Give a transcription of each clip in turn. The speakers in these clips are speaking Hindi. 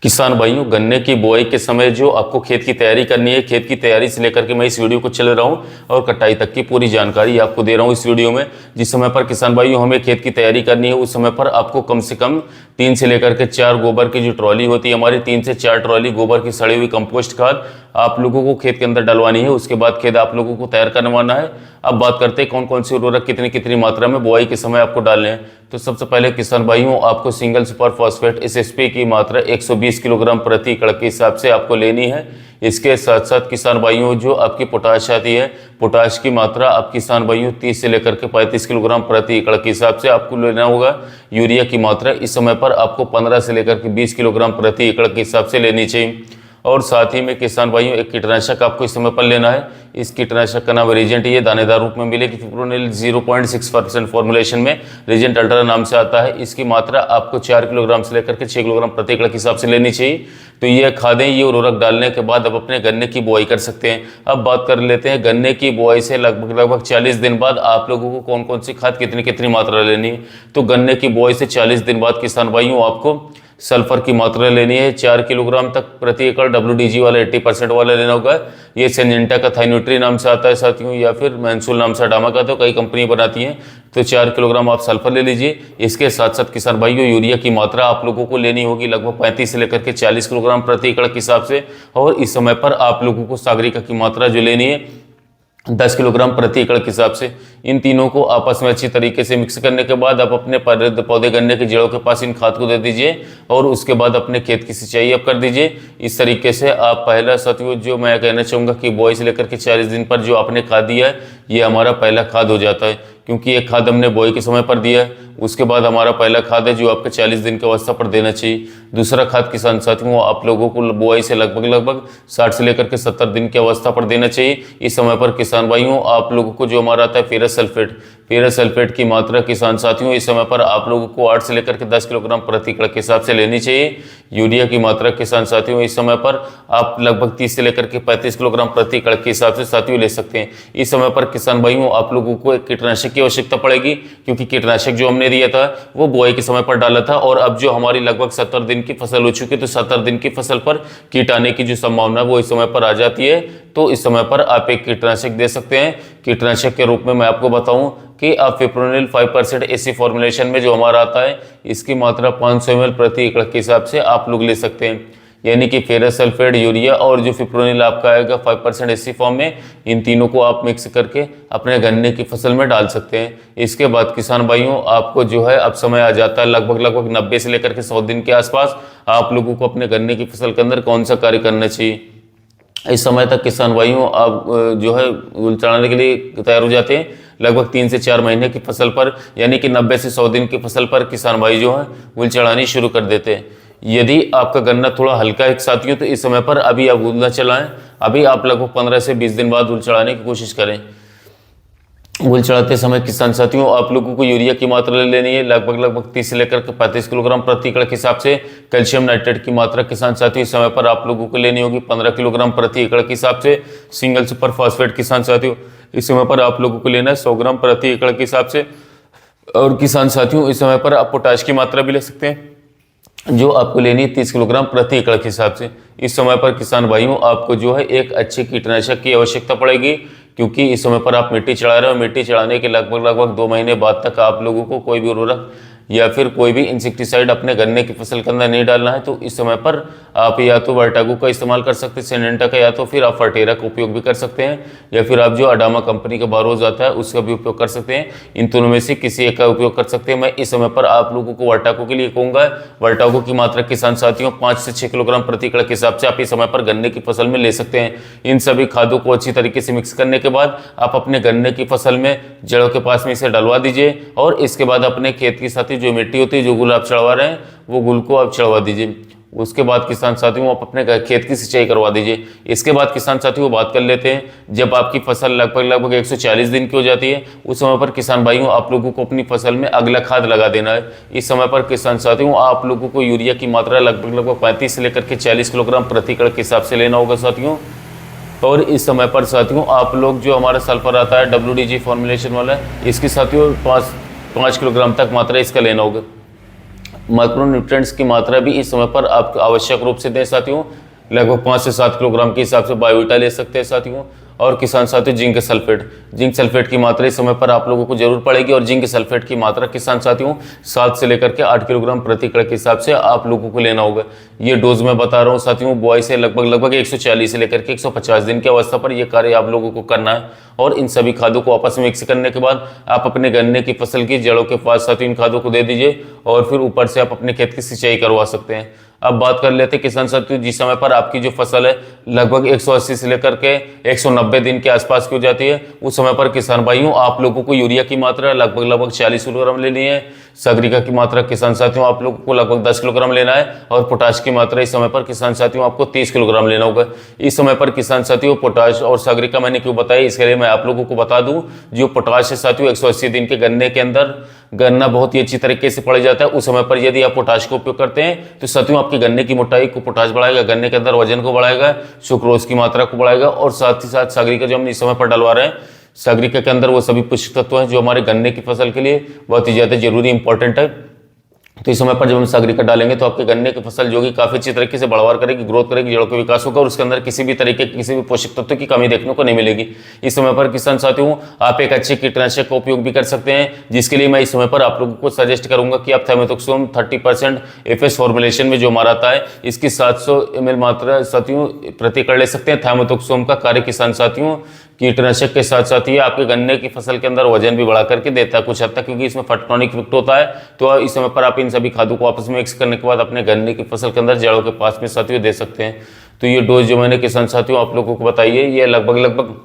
किसान भाइयों, गन्ने की बुआई के समय जो आपको खेत की तैयारी करनी है, खेत की तैयारी से लेकर के मैं इस वीडियो को चल रहा हूं और कटाई तक की पूरी जानकारी आपको दे रहा हूं इस वीडियो में। जिस समय पर किसान भाइयों हमें खेत की तैयारी करनी है, उस समय पर आपको कम से कम 3 से लेकर के 4 गोबर की जो ट्रॉली होती है हमारी, 3 से 4 ट्रॉली गोबर की सड़ी हुई कंपोस्ट खाद आप लोगों को खेत के अंदर डलवानी है। उसके बाद खेत आप लोगों को तैयार करवाना है। अब बात करते हैं कौन कौन से उर्वरक कितनी कितनी मात्रा में बुआई के समय आपको डालने हैं। तो सबसे पहले किसान भाइयों, आपको सिंगल सुपर फॉस्फेट SSP की मात्रा 120 किलोग्राम प्रति एकड़ के हिसाब से आपको लेनी है। इसके साथ साथ किसान भाइयों जो आपकी पोटाश आती है, पोटाश की मात्रा आप किसान भाइयों 30 से लेकर के 35 किलोग्राम प्रति एकड़ के हिसाब से आपको लेना होगा। यूरिया की मात्रा इस समय पर आपको 15 से लेकर के 20 किलोग्राम प्रति एकड़ के हिसाब से लेनी चाहिए। और साथ ही में किसान भाइयों एक कीटनाशक आपको इस समय पर लेना है। इस कीटनाशक का नाम रीजेंट, ये दानेदार रूप में मिलेगी। फिप्रोनिल 0.6% फॉर्मुलेशन में रीजेंट अल्ट्रा नाम से आता है। इसकी मात्रा आपको 4 किलोग्राम से लेकर के 6 किलोग्राम प्रति एकड़ के हिसाब से लेनी चाहिए। तो ये खादें, ये उर्वरक डालने के बाद अब अपने गन्ने की बुआई कर सकते हैं। अब बात कर लेते हैं गन्ने की बुआई से लगभग 40 दिन बाद आप लोगों को कौन कौन सी खाद कितनी कितनी मात्रा लेनी है। तो गन्ने की बुआई से 40 दिन बाद किसान भाइयों आपको सल्फर की मात्रा लेनी है 4 किलोग्राम तक प्रति एकड़। WDG वाला 80% वाला लेना होगा। ये सिंजेंटा का थाइन्यूट्री नाम से आता है साथियों, या फिर मैंसूल नाम से अडामा का, तो कई कंपनी बनाती हैं। तो 4 किलोग्राम आप सल्फर ले लीजिए। इसके साथ साथ किसान भाइयों यूरिया की मात्रा आप लोगों को लेनी होगी लगभग 35 से लेकर के 40 किलोग्राम प्रति एकड़ के हिसाब से। और इस समय पर आप लोगों को सागरिका की मात्रा जो लेनी है 10 किलोग्राम प्रति एकड़ के हिसाब से। इन तीनों को आपस में अच्छी तरीके से मिक्स करने के बाद आप अपने पौधे गन्ने के जड़ों के पास इन खाद को दे दीजिए और उसके बाद अपने खेत की सिंचाई आप कर दीजिए। इस तरीके से आप पहला साथियों जो मैं कहना चाहूँगा कि बुआई से लेकर के 40 दिन पर जो आपने खाद दिया है, ये हमारा पहला खाद हो जाता है, क्योंकि एक खाद हमने बुआई के समय पर दिया है। उसके बाद हमारा पहला खाद है जो आपके 40 दिन की अवस्था पर देना चाहिए। दूसरा खाद किसान साथियों आप लोगों को बुआई से लगभग 60 से लेकर के 70 दिन की अवस्था पर देना चाहिए। इस समय पर किसान भाइयों आप लोगों को जो हमारा आता है फेरस सल्फेट की मात्रा किसान साथियों इस समय पर आप लोगों को 8 से लेकर के 10 किलोग्राम प्रति एकड़ के हिसाब से लेनी चाहिए। यूरिया की मात्रा किसान साथियों इस समय पर आप लगभग 30 से लेकर के 35 किलोग्राम प्रति एकड़ के हिसाब से साथियों ले सकते हैं। इस समय पर किसान भाइयों आप लोगों को एक कीटनाशक की आवश्यकता पड़ेगी, क्योंकि कीटनाशक जो हमने दिया था वो बुआई के समय पर डाला था। और अब जो हमारी लगभग 70 दिन की फसल हो चुकी है, तो 70 दिन की फसल पर कीट आने की जो संभावना है वो इस समय पर आ जाती है। तो इस समय पर आप एक कीटनाशक दे सकते हैं। कीटनाशक के रूप में मैं आपको बताऊं कि आप फिप्रोनिल 5% AC फॉर्मुलेशन में जो हमारा आता है, इसकी मात्रा 500 ml प्रति एकड़ के हिसाब से आप लोग ले सकते हैं। यानी कि फेरस सल्फेट, यूरिया और जो फिप्रोनिल आपका आएगा 5% AC फॉर्म में, इन तीनों को आप मिक्स करके अपने गन्ने की फसल में डाल सकते हैं। इसके बाद किसान भाइयों आपको जो है अब समय आ जाता है लगभग 90 से लेकर के 100 दिन के आसपास आप लोगों को अपने गन्ने की फसल के अंदर कौन सा कार्य करना चाहिए। इस समय तक किसान भाइयों आप जो है गुल चढ़ाने के लिए तैयार हो जाते हैं। लगभग 3 से 4 महीने की फसल पर, यानी कि 90 से 100 दिन की फसल पर किसान भाई जो है गुल चढ़ानी शुरू कर देते हैं। यदि आपका गन्ना थोड़ा हल्का है साथियों, तो इस समय पर अभी आप गुल न चलाएं। अभी आप लगभग 15 से 20 दिन बाद गुल चढ़ाने की कोशिश करें। गुल चढ़ाते समय किसान साथियों आप लोगों को यूरिया की मात्रा ले लेनी है लगभग 30 से लेकर के 35 किलोग्राम प्रति एकड़ के हिसाब से। कैल्शियम नाइट्रेट की मात्रा किसान साथियों इस समय पर आप लोगों को लेनी होगी 15 किलोग्राम प्रति एकड़ के हिसाब से। सिंगल सुपर फॉस्फेट किसान साथियों इस समय पर आप लोगों को लेना है 100 ग्राम प्रति एकड़ के हिसाब से। और किसान साथियों इस समय पर आप पोटाश की मात्रा भी ले सकते हैं, जो आपको लेनी है 30 किलोग्राम प्रति एकड़ के हिसाब से। इस समय पर किसान भाइयों आपको जो है एक अच्छे कीटनाशक की आवश्यकता पड़ेगी, क्योंकि इस समय पर आप मिट्टी चढ़ा रहे हो। मिट्टी चढ़ाने के लगभग 2 महीने बाद तक आप लोगों को कोई भी उर्वरक या फिर कोई भी इंसेक्टिसाइड अपने गन्ने की फसल के अंदर नहीं डालना है। तो इस समय पर आप या तो वर्टागो का इस्तेमाल कर सकते हैं, सिंजेंटा का, या तो फिर आप फर्टेरा का उपयोग भी कर सकते हैं, या फिर आप जो अडामा कंपनी का बारोज आता है उसका भी उपयोग कर सकते हैं। इन दोनों में से किसी एक का उपयोग कर सकते हैं। मैं इस समय पर आप लोगों को वर्टागो के लिए कहूँगा। वर्टागो की मात्रा किसान साथियों 5 से 6 किलोग्राम प्रति एकड़ के हिसाब से आप इस समय पर गन्ने की फसल में ले सकते हैं। इन सभी खादों को अच्छी तरीके से मिक्स करने के बाद आप अपने गन्ने की फसल में जड़ों के पास में इसे डलवा दीजिए। और इसके बाद अपने खेत की साथी जो मिट्टी होती है, जो गुल आप चढ़वा रहे हैं, वो गुल को आप चढ़वा दीजिए। उसके बाद किसान साथियों आप अपने खेत की सिंचाई करवा दीजिए। इसके बाद किसान साथियों बात कर लेते हैं जब आपकी फसल लगभग 140 दिन की हो जाती है, उस समय पर किसान भाइयों आप लोगों को अपनी फसल में अगला खाद लगा देना है। इस समय पर किसान साथियों आप लोगों को यूरिया की मात्रा लगभग 35 से लेकर के 40 किलोग्राम प्रति एकड़ के हिसाब से लेना होगा साथियों। और इस समय पर साथियों आप लोग जो हमारा सल्फर आता है WDG फॉर्मुलेशन वाला, इसकी साथियों 5 किलोग्राम तक मात्रा इसका लेना होगा। माइक्रोन्यूट्रिएंट्स की मात्रा भी इस समय पर आप आवश्यक रूप से दें साथियों। लगभग 5 से 7 किलोग्राम के हिसाब से बायोवीटा ले सकते हैं साथियों। और किसान साथियों जिंक सल्फेट की मात्रा इस समय पर आप लोगों को जरूर पड़ेगी, और जिंक सल्फेट की मात्रा किसान साथियों 7 से लेकर के 8 किलोग्राम प्रति एकड़ के हिसाब से आप लोगों को लेना होगा। ये डोज मैं बता रहा हूँ साथियों, बुआई से लगभग 140 से लेकर के 150 दिन की अवस्था पर यह कार्य आप लोगों को करना है। और इन सभी खादों को आपस में मिक्स करने के बाद आप अपने गन्ने की फसल की जड़ों के पास साथियों इन खादों को दे दीजिए, और फिर ऊपर से आप अपने खेत की सिंचाई करवा सकते हैं। अब बात कर लेते हैं किसान साथियों, जिस समय पर आपकी जो फसल है लगभग 180 से लेकर के 190 दिन के आसपास की हो जाती है, उस समय पर किसान भाइयों आप लोगों को यूरिया की मात्रा लगभग 40 किलोग्राम लेनी है। सागरिका की मात्रा किसान साथियों आप लोगों को लगभग 10 किलोग्राम लेना है, और पोटाश की मात्रा इस समय पर किसान साथियों आपको 30 किलोग्राम लेना होगा। इस समय पर किसान साथियों पोटाश और सागरिका मैंने क्यों बताया, इसके लिए मैं आप लोगों को बता दूं, जो पोटाश है साथियों 180 दिन के गन्ने के अंदर गन्ना बहुत ही अच्छी तरीके से पड़ जाता है। उस समय पर यदि आप पोटाश का उपयोग करते हैं तो साथियों आपके गन्ने की मोटाई को पोटाश बढ़ाएगा, गन्ने के अंदर वजन को बढ़ाएगा, सुक्रोज की मात्रा को बढ़ाएगा, और साथ ही साथ सागरिका जो हम इस समय पर डलवा रहे हैं, सागरिका के अंदर वो सभी पोषक तत्व हैं जो हमारे गन्ने की फसल के लिए बहुत ही ज्यादा जरूरी इंपॉर्टेंट है। तो इस समय पर जब हम सागरिका डालेंगे तो आपके गन्ने की फसल जो कि काफी अच्छी तरीके से बढ़वार करेगी, ग्रोथ करेगी, जड़ों का विकास होगा, और उसके अंदर किसी भी तरीके किसी भी पोषक तत्व की कमी देखने को नहीं मिलेगी। इस समय पर किसान साथियों आप एक अच्छे कीटनाशक का उपयोग भी कर सकते हैं, जिसके लिए मैं इस समय पर आप लोगों को सजेस्ट करूंगा कि आप थाइमेथॉक्सोम 30% एफएस फॉर्मुलेशन में जो हमारा आता है इसकी 700 ml मात्रा साथियों प्रति एकड़ ले सकते हैं। थाइमेथॉक्सोम का कार्य किसान साथियों कीटनाशक के साथ साथ ये आपके गन्ने की फसल के अंदर वजन भी बढ़ा करके देता है कुछ हद तक, क्योंकि इसमें फटोनिक इफेक्ट होता है। तो इस समय पर आप इन सभी खादों को आपस में मिक्स करने के बाद अपने गन्ने की फसल के अंदर जड़ों के पास में साथियों दे सकते हैं। तो ये डोज जो मैंने किसान साथियों आप लोगों को बताई है, ये लगभग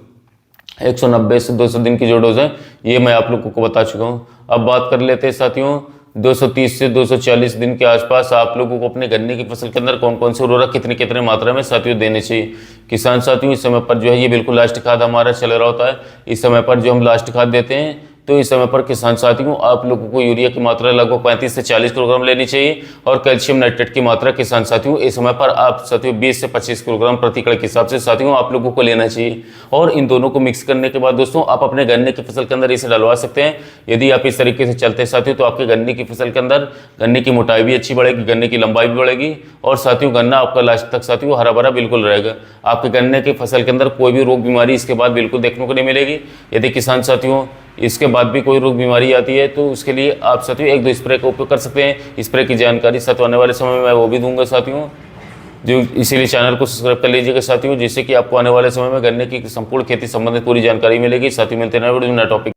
190 से 200 दिन की जो डोज है ये मैं आप लोगों को बता चुका हूँ। अब बात कर लेते हैं साथियों 230 से 240 दिन के आसपास आप लोगों को अपने गन्ने की फसल के अंदर कौन कौन से उर्वरक कितने मात्रा में साथियों देने चाहिए। किसान साथियों इस समय पर जो है ये बिल्कुल लास्ट खाद हमारा चल रहा होता है। इस समय पर जो हम लास्ट खाद देते हैं तो इस समय पर किसान साथियों आप लोगों को यूरिया की मात्रा लगभग 35 से 40 किलोग्राम लेनी चाहिए, और कैल्शियम नाइट्रेट की मात्रा किसान साथियों इस समय पर आप साथियों 20 से 25 किलोग्राम प्रति एकड़ के हिसाब से साथियों आप लोगों को लेना चाहिए। और इन दोनों को मिक्स करने के बाद दोस्तों आप अपने गन्ने की फसल के अंदर इसे डलवा सकते हैं। यदि आप इस तरीके से चलते साथियों तो आपके गन्ने की फसल के अंदर गन्ने की मोटाई भी अच्छी बढ़ेगी, गन्ने की लंबाई भी बढ़ेगी, और साथियों गन्ना आपका लास्ट तक साथियों हरा भरा बिल्कुल रहेगा। आपके गन्ने की फसल के अंदर कोई भी रोग बीमारी इसके बाद बिल्कुल देखने को नहीं मिलेगी। यदि किसान साथियों इसके बाद भी कोई रोग बीमारी आती है तो उसके लिए आप साथियों 1-2 स्प्रे का उपयोग कर सकते हैं। स्प्रे की जानकारी साथियों आने वाले समय में मैं वो भी दूंगा साथियों, जो इसीलिए चैनल को सब्सक्राइब कर लीजिएगा साथियों, जिससे कि आपको आने वाले समय में गन्ने की संपूर्ण खेती संबंधित पूरी जानकारी मिलेगी। साथियों मिलते हैं नए वीडियो में नए टॉपिक।